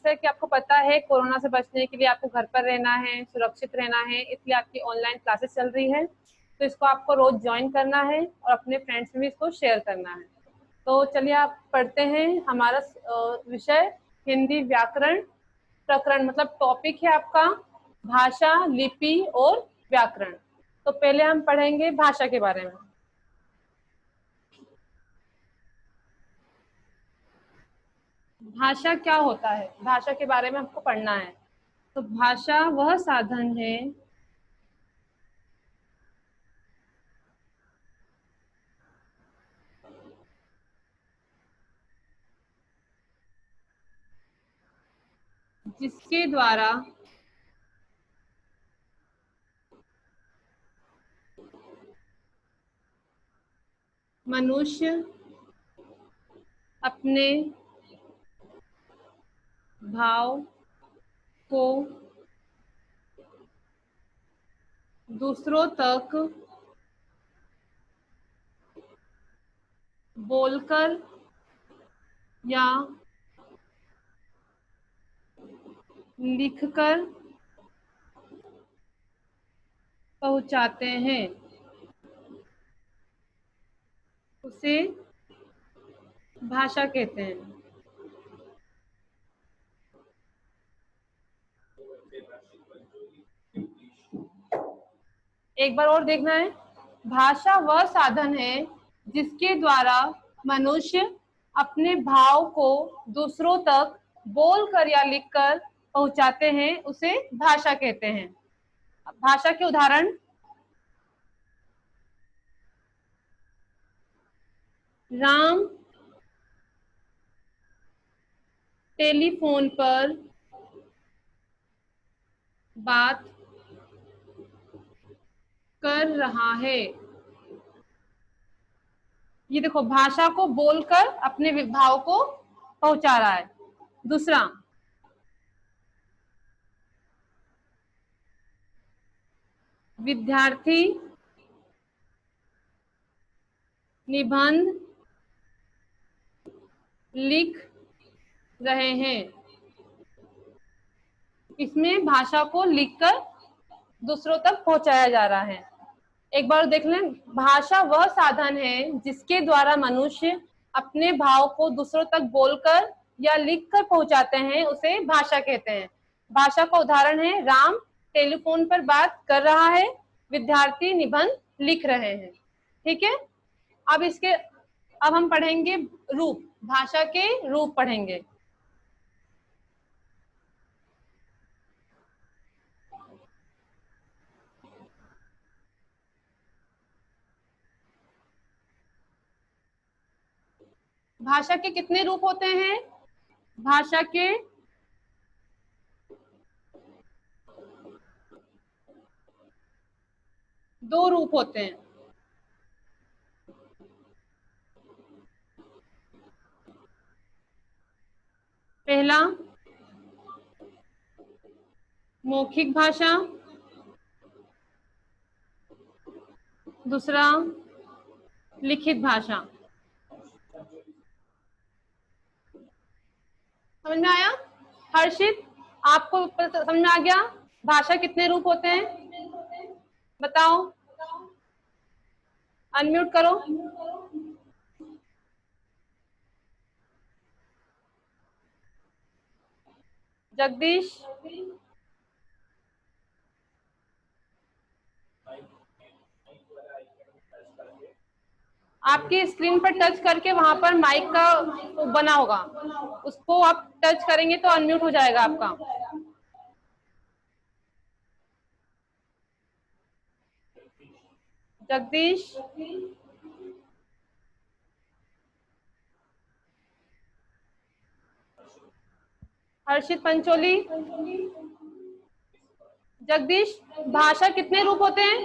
जैसे कि आपको पता है कोरोना से बचने के लिए आपको घर पर रहना है, सुरक्षित रहना है, इसलिए आपकी ऑनलाइन क्लासेस चल रही है। तो इसको आपको रोज ज्वाइन करना है और अपने फ्रेंड्स में भी इसको शेयर करना है। तो चलिए आप पढ़ते हैं। हमारा विषय हिंदी व्याकरण प्रकरण, मतलब टॉपिक है आपका भाषा, लिपि और व्याकरण। तो पहले हम पढ़ेंगे भाषा के बारे में। भाषा क्या होता है, भाषा के बारे में हमको पढ़ना है। तो भाषा वह साधन है जिसके द्वारा मनुष्य अपने भाव को दूसरों तक बोलकर या लिखकर पहुंचाते हैं, उसे भाषा कहते हैं। एक बार और देखना है। भाषा वह साधन है जिसके द्वारा मनुष्य अपने भाव को दूसरों तक बोलकर या लिखकर पहुंचाते हैं, उसे भाषा कहते हैं। भाषा के उदाहरण राम टेलीफोन पर बात कर रहा है। ये देखो, भाषा को बोलकर अपने भाव को पहुंचा रहा है। दूसरा, विद्यार्थी निबंध लिख रहे हैं। इसमें भाषा को लिखकर दूसरों तक पहुंचाया जा रहा है। एक बार देख लें। भाषा वह साधन है जिसके द्वारा मनुष्य अपने भाव को दूसरों तक बोलकर या लिखकर पहुंचाते हैं, उसे भाषा कहते हैं। भाषा का उदाहरण है राम टेलीफोन पर बात कर रहा है, विद्यार्थी निबंध लिख रहे हैं। ठीक है। अब हम पढ़ेंगे रूप, भाषा के रूप पढ़ेंगे। भाषा के कितने रूप होते हैं? भाषा के 2 रूप होते हैं। पहला मौखिक भाषा, दूसरा लिखित भाषा। समझ में आया? हर्षित, आपको समझ में आ गया भाषा कितने रूप होते हैं? बताओ, अनम्यूट करो। जगदीश, आपकी स्क्रीन पर टच करके वहां पर माइक का बना होगा, उसको आप टच करेंगे तो अनम्यूट हो जाएगा आपका। जगदीश, हर्षित पंचोली, जगदीश, भाषा कितने रूप होते हैं?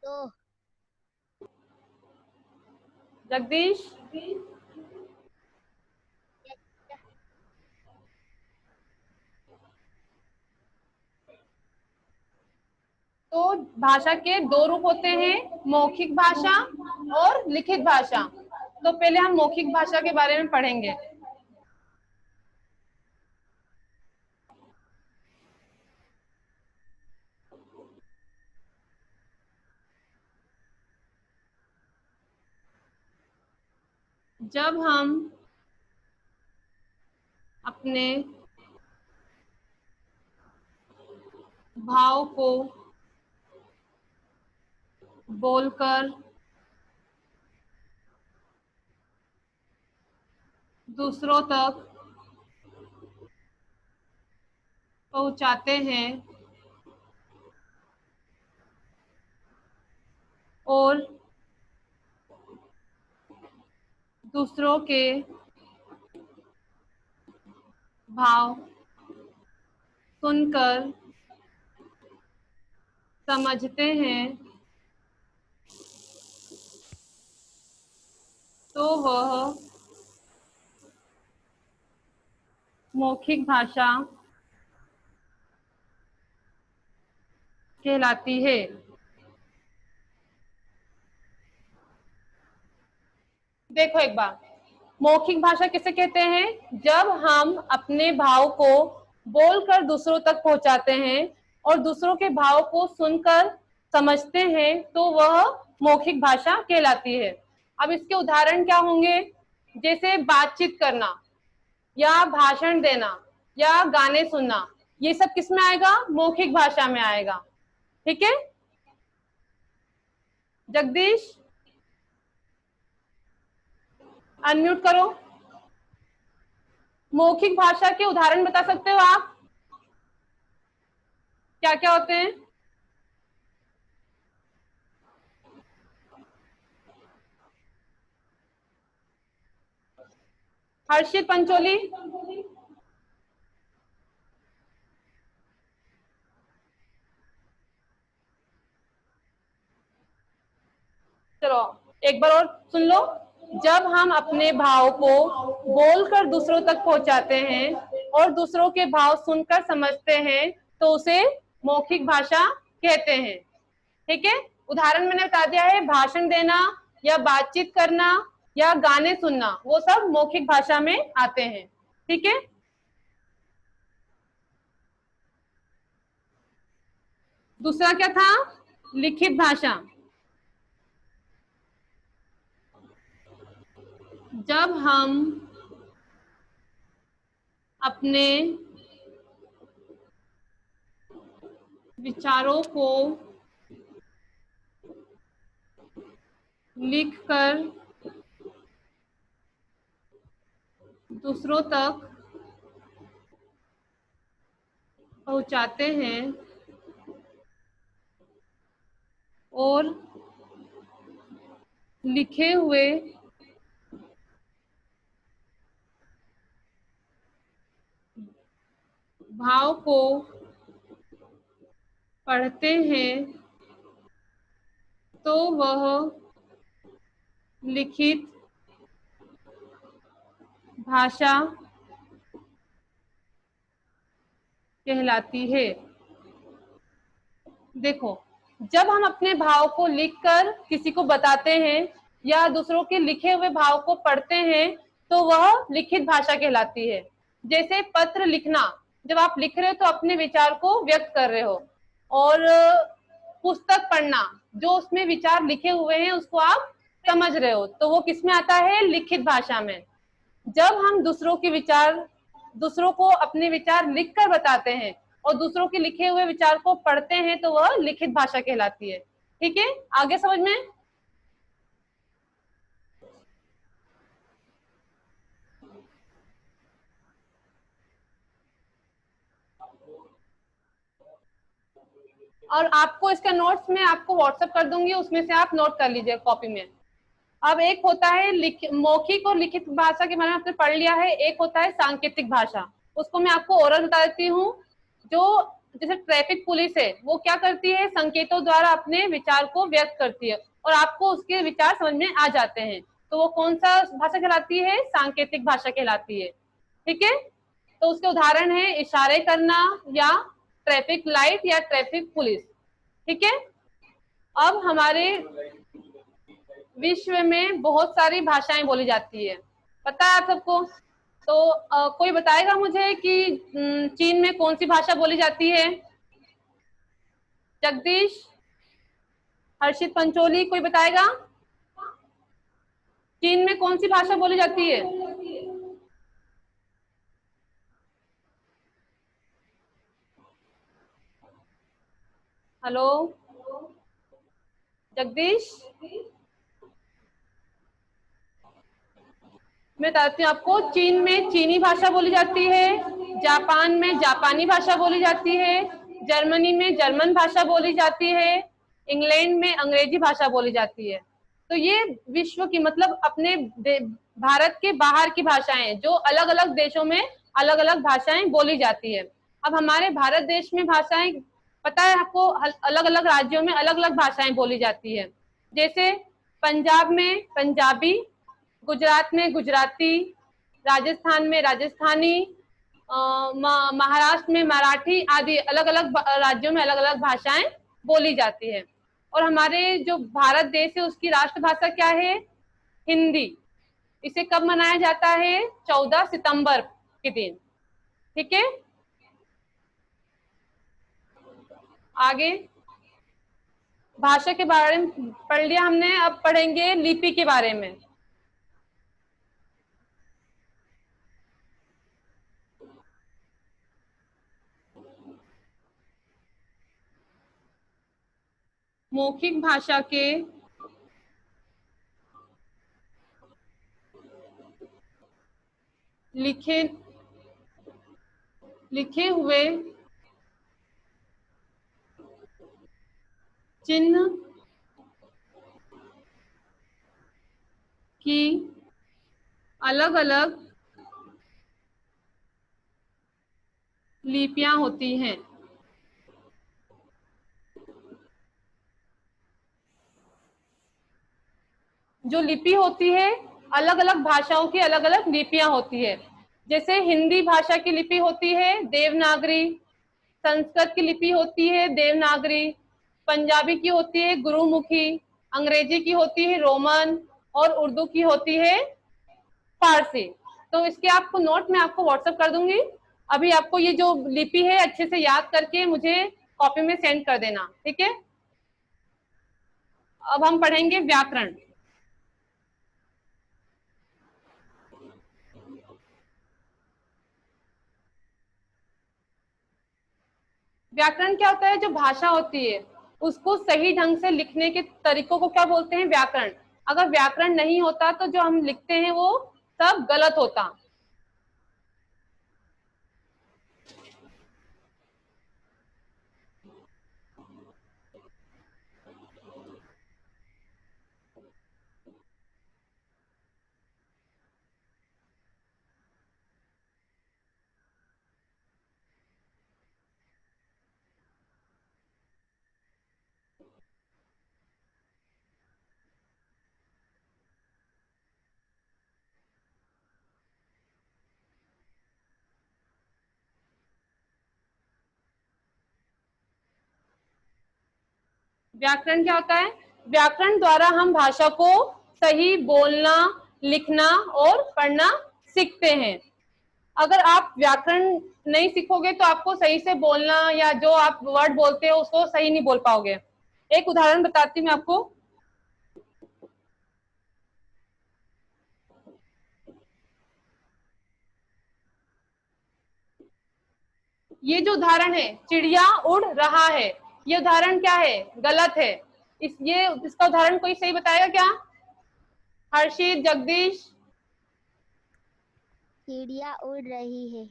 2। जगदीश, तो भाषा के 2 रूप होते हैं, मौखिक भाषा और लिखित भाषा। तो पहले हम मौखिक भाषा के बारे में पढ़ेंगे। जब हम अपने भाव को बोलकर दूसरों तक पहुंचाते हैं और दूसरों के भाव सुनकर समझते हैं तो वह मौखिक भाषा कहलाती है। देखो एक बार, मौखिक भाषा किसे कहते हैं? जब हम अपने भाव को बोलकर दूसरों तक पहुंचाते हैं और दूसरों के भाव को सुनकर समझते हैं तो वह मौखिक भाषा कहलाती है। अब इसके उदाहरण क्या होंगे? जैसे बातचीत करना या भाषण देना या गाने सुनना, ये सब किस में आएगा? मौखिक भाषा में आएगा। ठीक है जगदीश, अनम्यूट करो। मौखिक भाषा के उदाहरण बता सकते हो आप? क्या क्या होते हैं? हर्षित पंचोली, चलो एक बार और सुन लो। जब हम अपने भाव को बोलकर दूसरों तक पहुंचाते हैं और दूसरों के भाव सुनकर समझते हैं तो उसे मौखिक भाषा कहते हैं। ठीक है, उदाहरण मैंने बता दिया है, भाषण देना या बातचीत करना या गाने सुनना, वो सब मौखिक भाषा में आते हैं। ठीक है, दूसरा क्या था? लिखित भाषा। जब हम अपने विचारों को लिखकर दूसरों तक पहुंचाते हैं और लिखे हुए भाव को पढ़ते हैं तो वह लिखित भाषा कहलाती है। देखो, जब हम अपने भाव को लिखकर किसी को बताते हैं या दूसरों के लिखे हुए भाव को पढ़ते हैं तो वह लिखित भाषा कहलाती है। जैसे पत्र लिखना, जब आप लिख रहे हो तो अपने विचार को व्यक्त कर रहे हो, और पुस्तक पढ़ना, जो उसमें विचार लिखे हुए हैं उसको आप समझ रहे हो, तो वो किस में आता है? लिखित भाषा में। जब हम दूसरों को अपने विचार लिखकर बताते हैं और दूसरों के लिखे हुए विचार को पढ़ते हैं तो वह लिखित भाषा कहलाती है। ठीक है, आगे समझ में? और आपको इसका नोट्स मैं आपको व्हाट्सएप कर दूंगी, उसमें से आप नोट कर लीजिए कॉपी में। अब एक होता है मौखिक और लिखित भाषा के बारे में आपने पढ़ लिया है, एक होता है सांकेतिक भाषा, उसको मैं आपको ओरल बता देती हूँ। जो जैसे ट्रैफिक पुलिस है, वो क्या करती है? संकेतों द्वारा अपने विचार को व्यक्त करती है और आपको उसके विचार समझ में आ जाते हैं, तो वो कौन सा भाषा कहलाती है? सांकेतिक भाषा कहलाती है। ठीक है, तो उसके उदाहरण है इशारे करना या ट्रैफिक लाइट या ट्रैफिक पुलिस। ठीक है, अब हमारे विश्व में बहुत सारी भाषाएं बोली जाती है, पता है आप सबको? तो कोई बताएगा मुझे कि चीन में कौन सी भाषा बोली जाती है? जगदीश, हर्षित पंचोली, कोई बताएगा? चीन में कौन सी भाषा बोली जाती है? हेलो जगदीश, मैं बताती हूँ आपको। चीन में चीनी भाषा बोली जाती है, जापान में जापानी भाषा बोली जाती है, जर्मनी में जर्मन भाषा बोली जाती है, इंग्लैंड में अंग्रेजी भाषा बोली जाती है। तो ये विश्व की मतलब अपने भारत के बाहर की भाषाएं, जो अलग अलग देशों में अलग अलग भाषाएं बोली जाती है। अब हमारे भारत देश में भाषाएं, पता है आपको, अलग अलग राज्यों में अलग अलग भाषाएं बोली जाती है। जैसे पंजाब में पंजाबी, गुजरात में गुजराती, राजस्थान में राजस्थानी, महाराष्ट्र में मराठी आदि अलग अलग राज्यों में अलग अलग भाषाएं बोली जाती है। और हमारे जो भारत देश है उसकी राष्ट्रभाषा क्या है? हिंदी। इसे कब मनाया जाता है? 14 सितंबर के दिन। ठीक है, आगे भाषा के बारे में पढ़ लिया हमने, अब पढ़ेंगे लिपि के बारे में। मौखिक भाषा के लिखे लिखे हुए चिन्ह की अलग अलग लिपियां होती हैं। जो लिपि होती है, अलग अलग भाषाओं की अलग अलग लिपियां होती है। जैसे हिंदी भाषा की लिपि होती है देवनागरी, संस्कृत की लिपि होती है देवनागरी, पंजाबी की होती है गुरुमुखी, अंग्रेजी की होती है रोमन, और उर्दू की होती है फारसी। तो इसके आपको नोट मैं आपको व्हाट्सएप कर दूंगी। अभी आपको ये जो लिपि है अच्छे से याद करके मुझे कॉपी में सेंड कर देना, ठीक है। अब हम पढ़ेंगे व्याकरण। व्याकरण क्या होता है? जो भाषा होती है उसको सही ढंग से लिखने के तरीकों को क्या बोलते हैं? व्याकरण। अगर व्याकरण नहीं होता तो जो हम लिखते हैं वो सब गलत होता। व्याकरण क्या होता है? व्याकरण द्वारा हम भाषा को सही बोलना, लिखना और पढ़ना सीखते हैं। अगर आप व्याकरण नहीं सीखोगे तो आपको सही से बोलना या जो आप वर्ड बोलते हो उसको सही नहीं बोल पाओगे। एक उदाहरण बताती हूँ मैं आपको। ये जो उदाहरण है, चिड़िया उड़ रहा है, ये उदाहरण क्या है? गलत है। इसका उदाहरण कोई सही बताएगा क्या? हर्षित, जगदीश। चिड़िया उड़ रही है।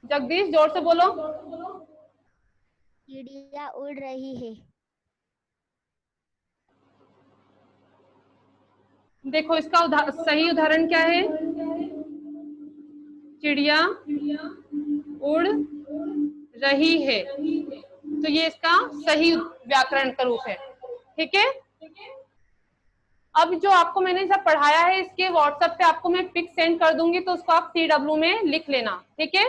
जगदीश जोर से बोलो। चिड़िया उड़ रही है। देखो इसका सही उदाहरण क्या है? चिड़िया उड़ रही है। तो ये इसका सही व्याकरण का रूप है, ठीक है। अब जो आपको मैंने सब पढ़ाया है इसके व्हाट्सएप पे आपको मैं पिक सेंड कर दूंगी, तो उसको आप CW में लिख लेना, ठीक है।